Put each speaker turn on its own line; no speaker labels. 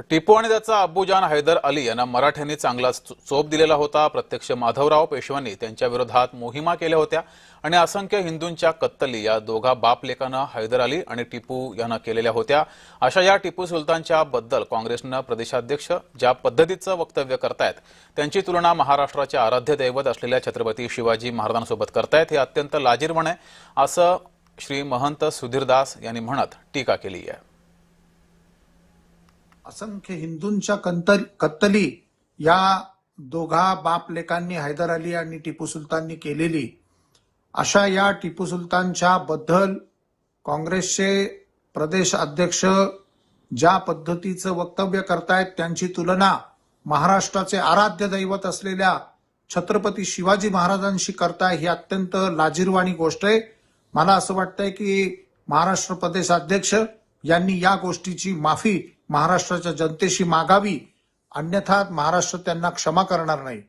टिपू आणि त्याचा अब्बूजान हैदर अली यांना मराठ्यांनी चांगला चोप दिलेला होता। प्रत्यक्ष माधवराव पेशव्यांनी त्यांच्या विरोधात मोहिमा केल्या होत्या आणि असंख्य हिंदूंच्या कत्तली या दोघा बापलेकांना हैदर अली आणि टिपू यांना केलेल्या होत्या। अशा या टिपू सुलतानच्या बद्दल काँग्रेसनं प्रदेशाध्यक्ष ज्या पद्धतीचं वक्तव्य करतायत त्यांची तुलना महाराष्ट्राचे आराध्य दैवत असलेल्या छत्रपती शिवाजी महाराजांसोबत करतायत हे अत्यंत लाजिरवाण आहे, असं श्री महंत सुधीरदास यांनी म्हणत टीका केली आहे।
असंख्य हिंदूंच्या कत्तली या दोघा बापलेकांनी हैदर अली आणि टिपू सुलताननी केलेली, अशा या टिपू सुलतानच्या बद्दल काँग्रेसचे प्रदेश अध्यक्ष ज्या पद्धतीचं वक्तव्य करतायत त्यांची तुलना महाराष्ट्राचे आराध्य दैवत असलेल्या छत्रपती शिवाजी महाराजांशी करताय ही अत्यंत लाजिरवाणी गोष्ट आहे। मला असं वाटतंय की महाराष्ट्र प्रदेश अध्यक्ष यांनी या गोष्टीची माफी महाराष्ट्राच्या जनतेशी मागावी, अन्यथा महाराष्ट्र त्यांना क्षमा करणार नाही।